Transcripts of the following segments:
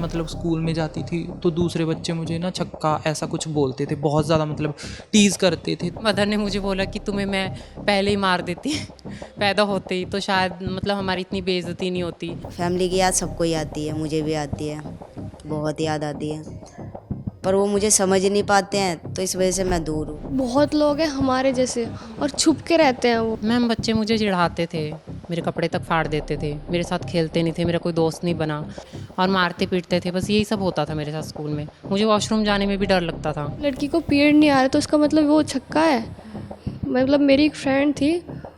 मतलब स्कूल में जाती थी तो दूसरे बच्चे मुझे ना छक्का ऐसा कुछ बोलते थे, बहुत ज़्यादा मतलब टीज़ करते थे। मदर ने मुझे बोला कि तुम्हें मैं पहले ही मार देती पैदा होते ही, तो शायद मतलब हमारी इतनी बेइज्जती नहीं होती। फैमिली की याद सबको ही आती है, मुझे भी आती है, बहुत याद आती है, पर वो मुझे समझ ही नहीं पाते हैं, तो इस वजह से मैं दूर हूँ। बहुत लोग हैं हमारे जैसे और छुप के रहते हैं वो। मैम बच्चे मुझे चिढ़ाते थे, मेरे कपड़े तक फाड़ देते थे, मेरे साथ खेलते नहीं थे, मेरा कोई दोस्त नहीं बना और मारते पीटते थे। बस यही सब होता था मेरे साथ स्कूल में। मुझे वॉशरूम जाने में भी डर लगता था। लड़की को पीरियड नहीं आ रहा तो उसका मतलब वो छक्का है। मतलब मेरी एक फ्रेंड थी,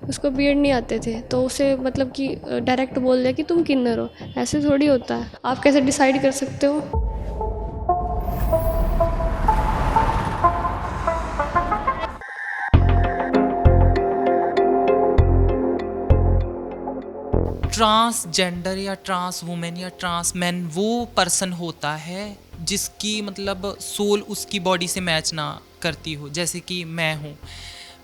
उसको पीरियड नहीं आते थे तो उसे मतलब कि डायरेक्ट बोल दिया कि तुम किन्नर हो। ऐसे थोड़ी होता है, आप कैसे डिसाइड कर सकते हो। ट्रांसजेंडर या ट्रांस वुमेन या ट्रांस मैन वो पर्सन होता है जिसकी मतलब सोल उसकी बॉडी से मैच ना करती हो। जैसे कि मैं हूँ,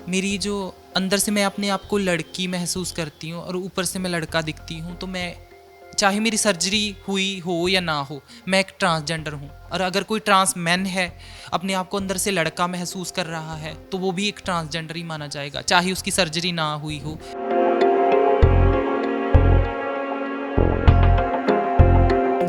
मेरी जो अंदर से मैं अपने आप को लड़की महसूस करती हूँ और ऊपर से मैं लड़का दिखती हूँ, तो मैं चाहे मेरी सर्जरी हुई हो या ना हो, मैं एक ट्रांसजेंडर हूँ। और अगर कोई ट्रांस मैन है, अपने आप को अंदर से लड़का महसूस कर रहा है, तो वो भी एक ट्रांसजेंडर ही माना जाएगा, चाहे उसकी सर्जरी ना हुई हो।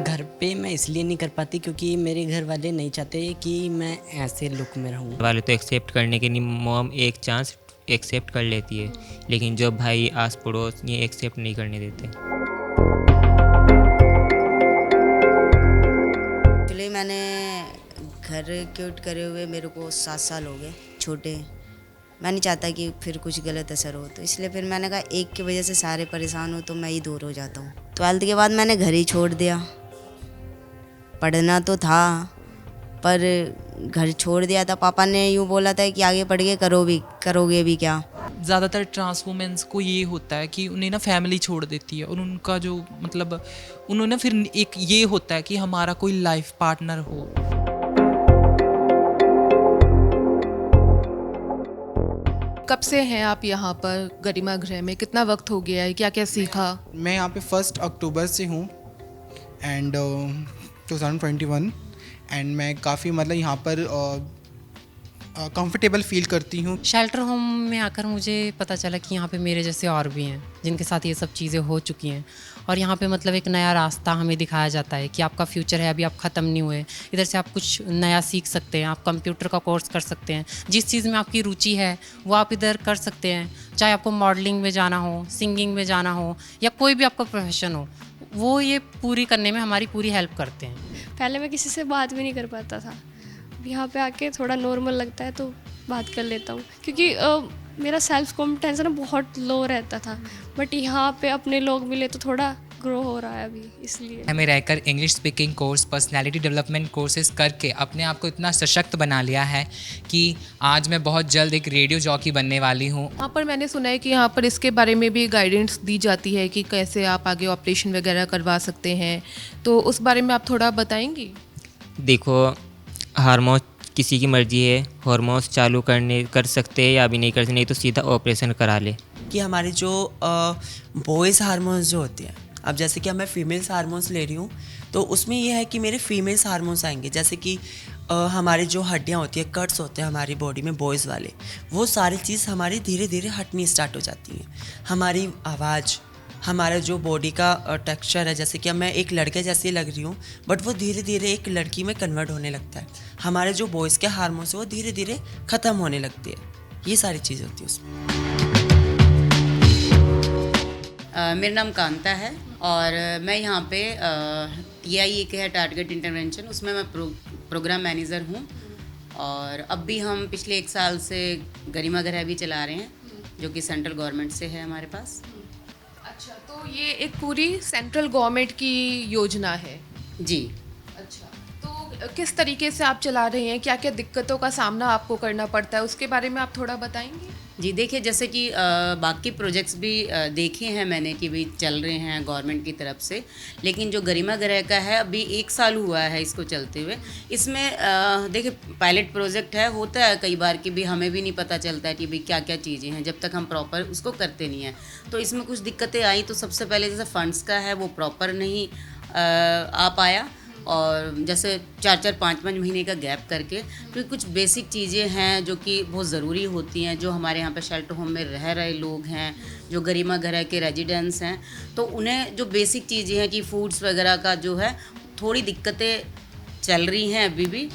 घर पे मैं इसलिए नहीं कर पाती क्योंकि मेरे घर वाले नहीं चाहते कि मैं ऐसे लुक में रहूँ। वाले तो एक्सेप्ट करने के लिए मॉम एक चांस एक्सेप्ट कर लेती है, लेकिन जो भाई आस पड़ोस ये एक्सेप्ट नहीं करने देते। एक्चुअली मैंने घर क्यूट करे हुए मेरे को 7 साल हो गए, छोटे। मैं नहीं चाहता कि फिर कुछ गलत असर हो, तो इसलिए फिर मैंने कहा एक की वजह से सारे परेशान हो तो मैं ही दूर हो जाता हूँ। 12th के बाद मैंने घर ही छोड़ दिया। पढ़ना तो था पर घर छोड़ दिया था। पापा ने यूँ बोला था कि आगे पढ़ के करोगे भी क्या। ज़्यादातर ट्रांस वुमेन्स को ये होता है कि उन्हें ना फैमिली छोड़ देती है और उनका जो मतलब उन्होंने फिर एक ये होता है कि हमारा कोई लाइफ पार्टनर हो। कब से हैं आप यहाँ पर गरिमा गृह में? कितना वक्त हो गया है? क्या क्या सीखा? मैं यहाँ पे 1 अक्टूबर से हूँ एंड 2021 एंड मैं काफ़ी मतलब यहाँ पर कंफर्टेबल फील करती हूँ। शेल्टर होम में आकर मुझे पता चला कि यहाँ पे मेरे जैसे और भी हैं जिनके साथ ये सब चीज़ें हो चुकी हैं, और यहाँ पे मतलब एक नया रास्ता हमें दिखाया जाता है कि आपका फ्यूचर है, अभी आप ख़त्म नहीं हुए, इधर से आप कुछ नया सीख सकते हैं, आप कंप्यूटर का कोर्स कर सकते हैं, जिस चीज़ में आपकी रुचि है वो आप इधर कर सकते हैं। चाहे आपको मॉडलिंग में जाना हो, सिंगिंग में जाना हो, या कोई भी आपका प्रोफेशन हो, वो ये पूरी करने में हमारी पूरी हेल्प करते हैं। पहले मैं किसी से बात भी नहीं कर पाता था, यहाँ पे आके थोड़ा नॉर्मल लगता है तो बात कर लेता हूँ, क्योंकि मेरा सेल्फ कॉन्फिडेंस ना बहुत लो रहता था, बट यहाँ पे अपने लोग मिले तो थोड़ा ग्रो हो रहा है अभी, इसलिए। हमें रहकर English speaking course, personality development courses करके अपने आप को इतना सशक्त बना लिया है कि आज मैं बहुत जल्द एक रेडियो जॉकी बनने वाली हूँ। यहाँ पर मैंने सुना है कि यहाँ पर इसके बारे में भी गाइडेंस दी जाती है कि कैसे आप आगे ऑपरेशन वगैरह करवा सकते हैं, तो उस बारे में आप थोड़ा बताएंगी? देखो, हार्मोन किसी की मर्जी है, हार्मोन्स चालू कर सकते हैं या अभी नहीं कर सकते, नहीं तो सीधा ऑपरेशन करा ले। कि हमारे जो बॉयज़ हार्मोन्स जो होते हैं, अब जैसे कि अब मैं फीमेल्स हार्मोन्स ले रही हूँ तो उसमें यह है कि मेरे फीमेल्स हार्मोन्स आएंगे। जैसे कि हमारी जो हड्डियाँ होती है, कट्स होते हैं हमारी बॉडी में बॉयज़ वाले, वो सारी चीज़ हमारी धीरे धीरे हटनी स्टार्ट हो जाती हैं। हमारी आवाज़, हमारा जो बॉडी का टेक्सचर है, जैसे कि अब मैं एक लड़के जैसी लग रही हूँ बट वो धीरे धीरे एक लड़की में कन्वर्ट होने लगता है। हमारे जो बॉयज़ के हार्मोन्स है वो धीरे धीरे ख़त्म होने लगती है। ये सारी चीज़ें होती है उसमें। मेरा नाम कांता है और मैं यहाँ पे TI एक है टारगेट इंटरवेंशन, उसमें मैं प्रोग्राम मैनेजर हूँ। और अब भी हम पिछले 1 साल से गरिमा गृह भी चला रहे हैं, जो कि सेंट्रल गवर्नमेंट से है हमारे पास। अच्छा, तो ये एक पूरी सेंट्रल गवर्नमेंट की योजना है? जी। अच्छा, तो किस तरीके से आप चला रहे हैं? क्या क्या दिक्कतों का सामना आपको करना पड़ता है, उसके बारे में आप थोड़ा बताएंगे? जी देखिए, जैसे कि बाकी प्रोजेक्ट्स भी देखे हैं मैंने कि भी चल रहे हैं गवर्नमेंट की तरफ से, लेकिन जो गरिमा गृह का है अभी 1 साल हुआ है इसको चलते हुए। इसमें देखिए पायलट प्रोजेक्ट है, होता है कई बार कि भी हमें भी नहीं पता चलता है कि भाई क्या क्या चीज़ें हैं जब तक हम प्रॉपर उसको करते नहीं हैं। तो इसमें कुछ दिक्कतें आई, तो सबसे पहले जैसे फंड्स का है वो प्रॉपर नहीं आ पाया, और जैसे 4-4 5-5 महीने का गैप करके, क्योंकि कुछ बेसिक चीज़ें हैं जो कि बहुत ज़रूरी होती हैं, जो हमारे यहाँ पे शेल्टर होम में रह रहे लोग हैं, जो गरिमा घर के रेजिडेंट्स हैं, तो उन्हें जो बेसिक चीज़ें हैं कि फूड्स वगैरह का जो है थोड़ी दिक्कतें चल रही हैं अभी भी।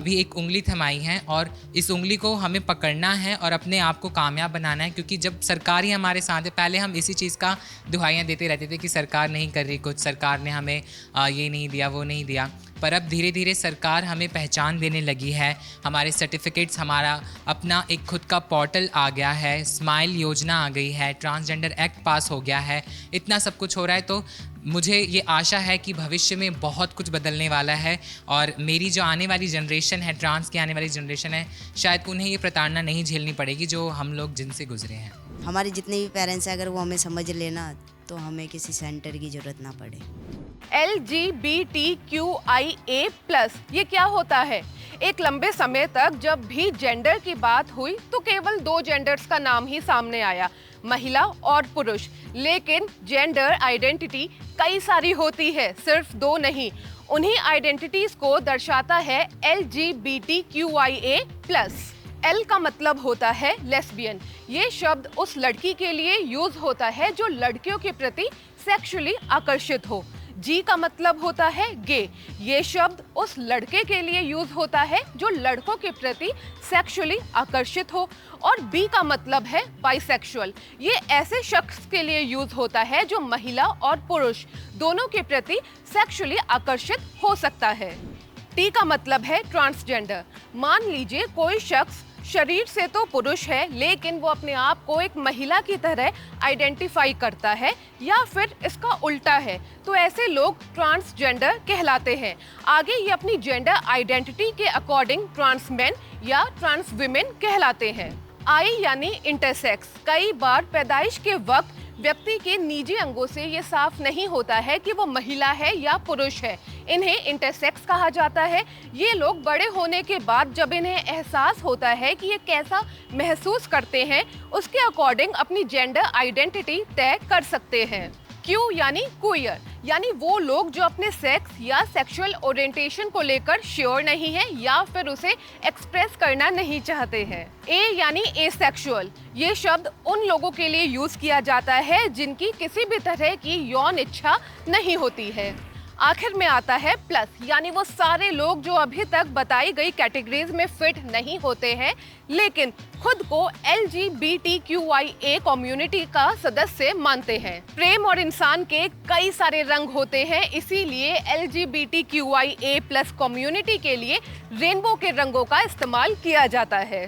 भी एक उंगली थमाई है और इस उंगली को हमें पकड़ना है और अपने आप को कामयाब बनाना है, क्योंकि जब सरकार ही हमारे साथ है, पहले हम इसी चीज़ का दुहाइयाँ देते रहते थे कि सरकार नहीं कर रही कुछ, सरकार ने हमें ये नहीं दिया, वो नहीं दिया, पर अब धीरे धीरे सरकार हमें पहचान देने लगी है। हमारे सर्टिफिकेट्स, हमारा अपना एक खुद का पोर्टल आ गया है, स्माइल योजना आ गई है, ट्रांसजेंडर एक्ट पास हो गया है, इतना सब कुछ हो रहा है। तो मुझे ये आशा है कि भविष्य में बहुत कुछ बदलने वाला है और मेरी जो आने वाली जनरेशन है, ट्रांस की आने वाली जनरेशन है, शायद उन्हें ये प्रताड़ना नहीं झेलनी पड़ेगी जो हम लोग जिनसे गुजरे हैं। हमारे जितने भी पेरेंट्स हैं, अगर वो हमें समझ लेना तो हमें किसी सेंटर की ज़रूरत ना पड़े। LGBTQIA+ ये क्या होता है? एक लंबे समय तक जब भी जेंडर की बात हुई तो केवल 2 जेंडर्स का नाम ही सामने आया, महिला और पुरुष। लेकिन जेंडर आइडेंटिटी कई सारी होती है, सिर्फ 2 नहीं। उन्हीं आइडेंटिटीज को दर्शाता है LGBTQIA+। L का मतलब होता है लेस्बियन। ये शब्द उस लड़की के लिए यूज होता है जो लड़कियों के प्रति सेक्सुअली आकर्षित हो। G का मतलब होता है गे। ये शब्द उस लड़के के लिए यूज होता है जो लड़कों के प्रति सेक्सुअली आकर्षित हो। और B का मतलब है बाइसेक्सुअल। ये ऐसे शख्स के लिए यूज होता है जो महिला और पुरुष दोनों के प्रति सेक्सुअली आकर्षित हो सकता है। T का मतलब है ट्रांसजेंडर। मान लीजिए कोई शख्स शरीर से तो पुरुष है लेकिन वो अपने आप को एक महिला की तरह आइडेंटिफाई करता है या फिर इसका उल्टा है, तो ऐसे लोग ट्रांसजेंडर कहलाते हैं। आगे ये अपनी जेंडर आइडेंटिटी के अकॉर्डिंग ट्रांस मेन या ट्रांस विमेन कहलाते हैं। I यानी इंटरसेक्स। कई बार पैदाइश के वक्त व्यक्ति के निजी अंगों से ये साफ नहीं होता है कि वो महिला है या पुरुष है। इन्हें इंटरसेक्स कहा जाता है। ये लोग बड़े होने के बाद जब इन्हें एहसास होता है कि ये कैसा महसूस करते हैं, उसके अकॉर्डिंग अपनी जेंडर आइडेंटिटी तय कर सकते हैं। Q यानी क्यूयर, यानी वो लोग जो अपने सेक्स या सेक्सुअल ओरिएंटेशन को लेकर श्योर नहीं है या फिर उसे एक्सप्रेस करना नहीं चाहते हैं। A यानी एसेक्सुअल। ये शब्द उन लोगों के लिए यूज किया जाता है जिनकी किसी भी तरह की यौन इच्छा नहीं होती है। आखिर में आता है प्लस, यानी वो सारे लोग जो अभी तक बताई गई कैटेगरीज में फिट नहीं होते हैं लेकिन खुद को LGBTQIA कम्युनिटी का सदस्य मानते हैं। प्रेम और इंसान के कई सारे रंग होते हैं, इसीलिए LGBTQIA+ कम्युनिटी के लिए रेनबो के रंगों का इस्तेमाल किया जाता है।